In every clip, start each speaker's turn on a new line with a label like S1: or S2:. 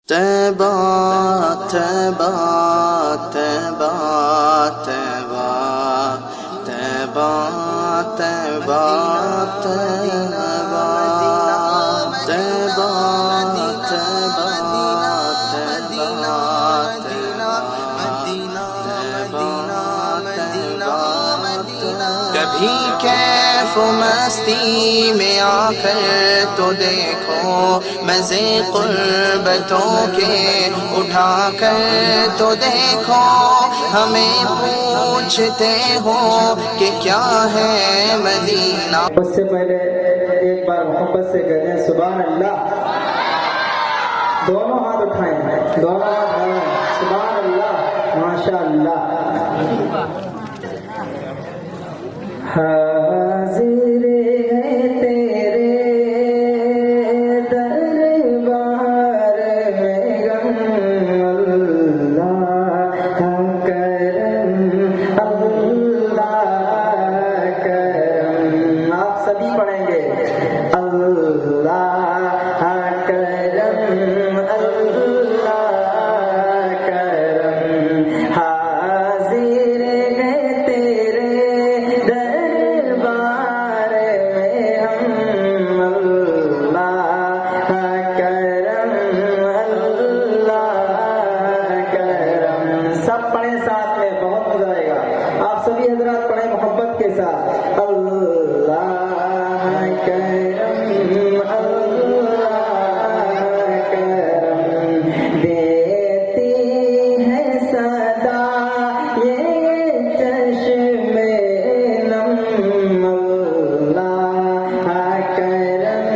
S1: तैबा तैबा तैबा तैबा तैबा तैबा तैबा तैबा कभी कैफ मस्ती में आकर तो देखो मज़े क़ुर्बतों के उठाकर तो देखो। हमें पूछते हो कि क्या है मदीना।
S2: उससे पहले एक बार मोहब्बत से कहें सुभान अल्लाह। दोनों हाथ उठाएं, दोनों हाथ उठाएं, सुभान अल्लाह, माशा अल्लाह। हाजिर है तेरे दरबार में गम अल्लाह करम अल्लाह करम। आप सभी पढ़ेंगे अल्लाह करम अल्लाह करम। हाजिर है तेरे दरबार में हम अल्लाह करम अल्लाह करम। सब पढ़े साथ में, बहुत मजा आएगा। आप सभी हजरात पढ़े मोहब्बत के साथ अल्लाह करम अल्लाह करम। देती है सदा ये चश्मे नम अल्लाह करम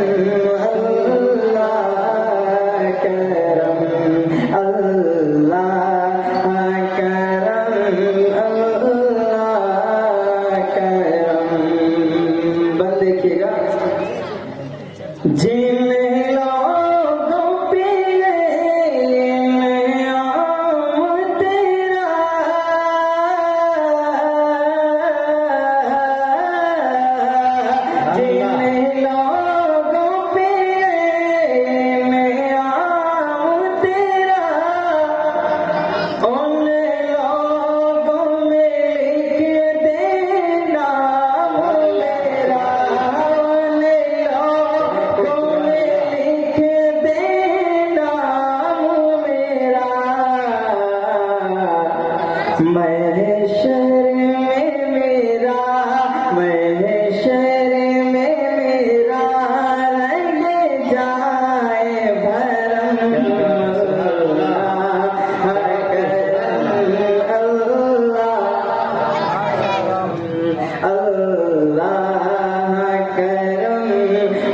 S2: अल्लाह करम अल्लाह करम अल्लाह करम। बस देखिएगा, जिन लोगों पे आऊं तेरा जिन लोगों पे आऊं तेरा उन लोगों में लिख देना मेरा। उन लोगों में लिख देना मेरा। महशर में मेरा, महशर में मेरा रंग जाए भरम अल्लाह करम अल्लाह अल्लाह करम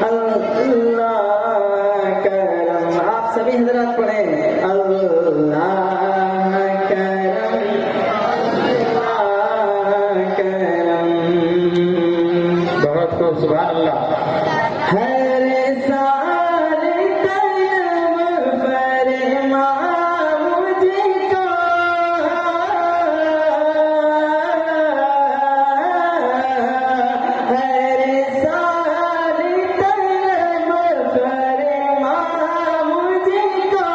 S2: अल्लाह करम। आप सभी हजरात पढ़े अल्लाह करम अल्लाह करम। बहुत खूब, सुभान अल्लाह। हर साल कलम फरमा मुझको हर साल कलम फरमा मुझको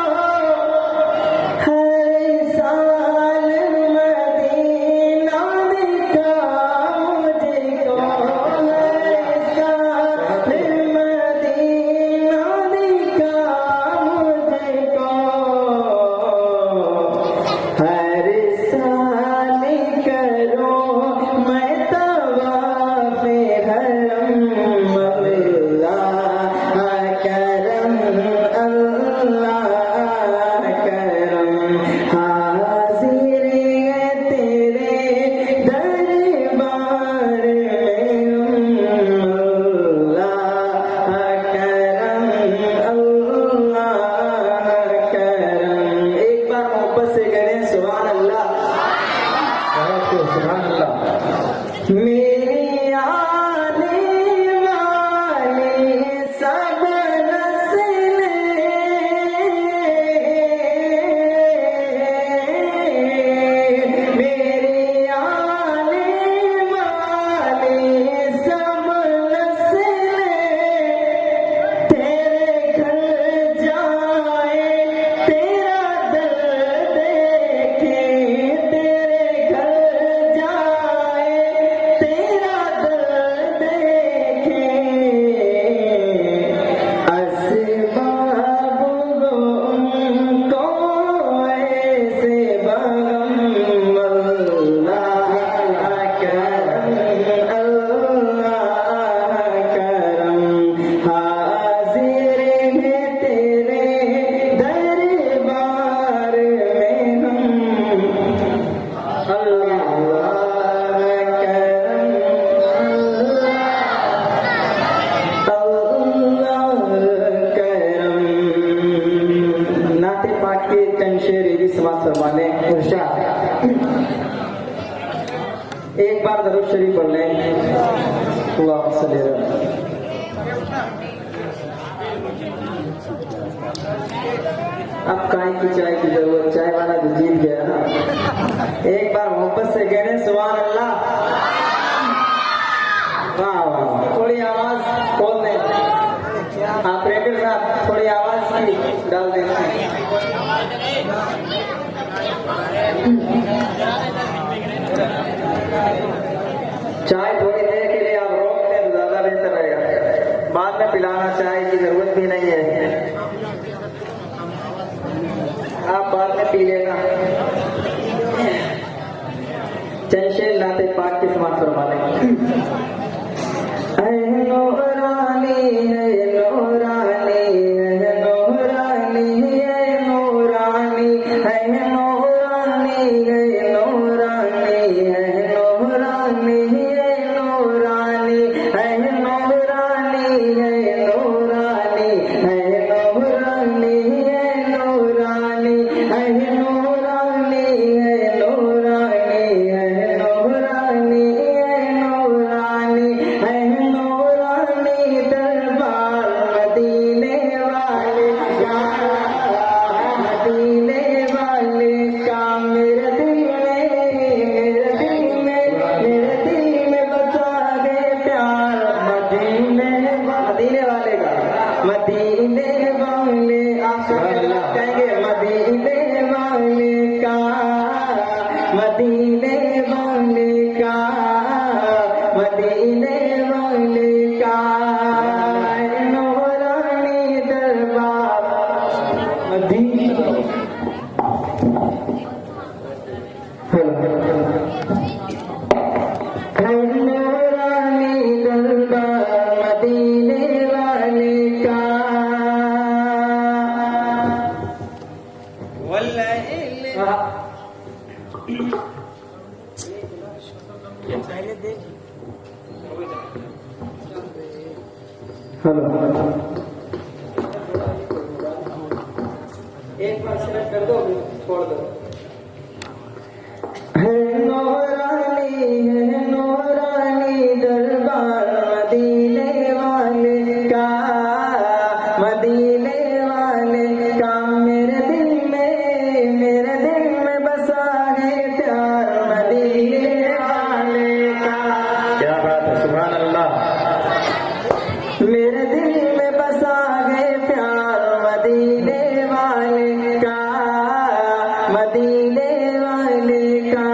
S2: पाठ के चंद शेर ये भी समाज फरमाने इरशाद। एक बार दरूद शरीफ पढ़ लें। अल्लाह सल्ली अलैहि। अब काय की चाय की जरूरत, चाय वाला तो जीत गया ना। एक बार मोहब्बत से कह रहे सुभान अल्लाह। वाह वाह, थोड़ी आवाज खोल दें ऑपरेटर साहब, थोड़ी आवाज की डाल दें। चाय थोड़ी देर के लिए आप रोक दें तो ज्यादा बेहतर रहेगा, बाद में पिलाना चाय की जरूरत भी नहीं है, आप बाद में पी लेना। चंशेल नाते पाक के समाज फरमा लें। नूरानी है नूरानी है नूरानी है नूरानी है नूरानी है नूरानी है नूरानी है नूरानी है नूरानी है नूरानी है नूरानी है नूरानी है नूरानी है नूरानी है नूरानी है नूरानी है नूरानी दरबार मदीने वाले का, मदीने वाले का मेरे दिल में बसा गए प्यार, मदीने वाले का, मदीने वाले आप सब कहेंगे मदीने वाले का, मदीने वाले का, मदीने वाले का नूरानी दरबार मदीना। नूरानी दरबार मदीने वाले का। हेलो, एक बार सिलेक्ट कर दो, छोड़ दो। है नूरानी दरबार मदीने वाले का, मदीने वाले का मेरे दिल में बसा है प्यार, मदीने वाले का। क्या बात है, सुभान अल्लाह। मेरे दिल में बसा है प्यार, मदीने वाले का, मदीने वाले का।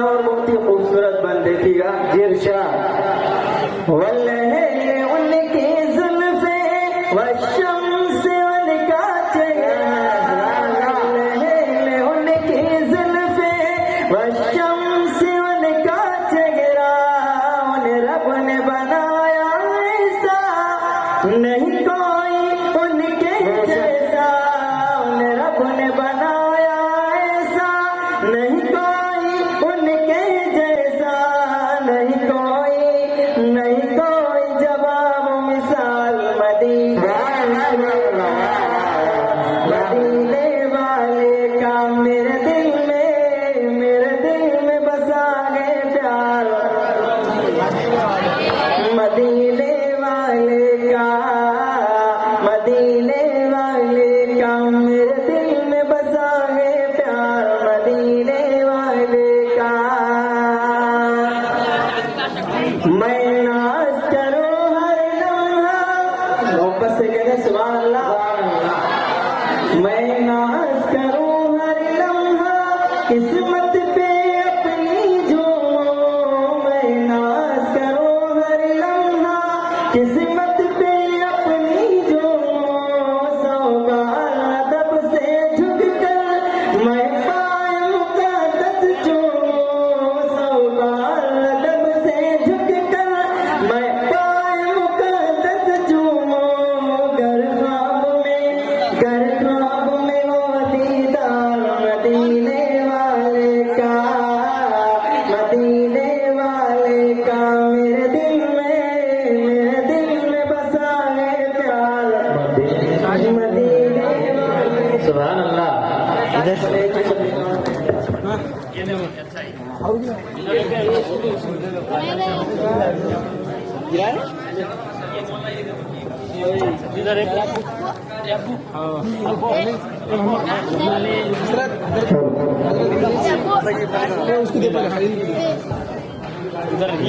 S2: और बहुत ही खूबसूरत बन देखिएगा जिरशा। वल्लैल उनकी जुल्फे वशम्स उनका चेहरा, वल्लैल उनकी जुल्फे वशम्स उनका चेहरा, उन्हें रब ने बनाया ऐसा नहीं कोई उनके जैसा, उन्हें रब ने बनाया ऐसा नहीं कोई उनके जैसा, नहीं कोई जवाब मिसाल मदीने वाले का मेरे दिल में बसा गए प्यार, मदीने वाले का, मदीने वाले का मेरे दिल में बसा है प्यार, मदीने वाले का। मैं नाज करूं हर लम्हा, मोहब्बत से कहते सुभान अल्लाह। मैं नाज करूं हर लम्हा, किस्मत पे अपनी झूमो, मैं नाज करूं हर लम्हा, किस्मत पे अपनी झूमो, सौ बार अदब से झुककर मैं पाए मुक़द्दस चूमो, सौ बार अदब से झुककर मैं पाए मुक़द्दस चूमो, गर ख्वाब में वो दीदार मदीने वाले सुभान अल्लाह।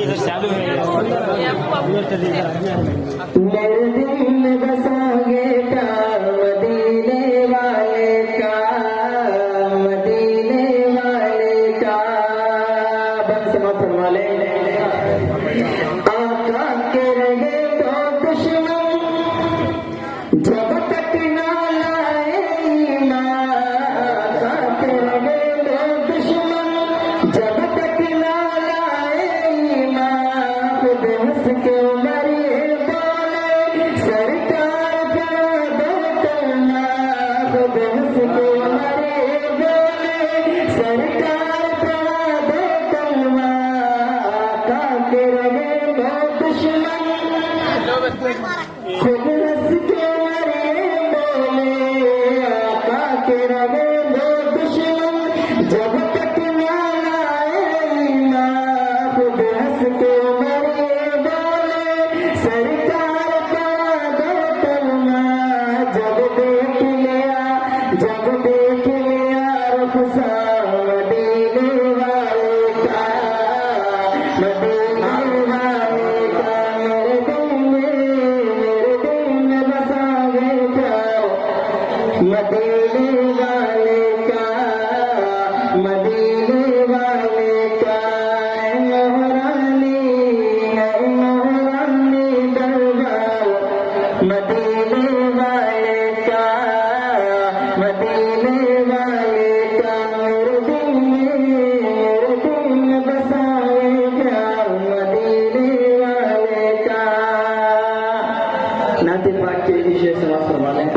S3: इधर चालू है।
S2: मेरे दिल में बसागे प्यार मदीने वाले का, मदीने वाले का। बंद समाप्त फरमा ले। आका के रहे तो दुश्मन जब तक ना लाए ईमान, आका के रहे तो दुश्मन जब तक ना लाए ईमान। खुद हंस के मरिए बोले सरकार बना दो कलमा, खुद हंस के मरिए बोले सरकार बना दो कलमा। आका के रहे तो दुश्मन खुद हंस के मरिए बोले, आका के रहे तो दुश्मन जब तक ना लाए ईमान। खुद हंस के मरिए बोले सरकार बना दो कलमा। जब देख लिया रुखसा मदीने वाले का, मदीने वाले का। मेरे दिल में बसा गए प्यार मदीने वाले का, मदीने वाले का। मोहरानी दरबार मदीने वाले का, मदीने वाले का। मेरे दिल में बसा गए प्यार मदीने वाले का। नाते पाक के विषय समाप्त करवा लें।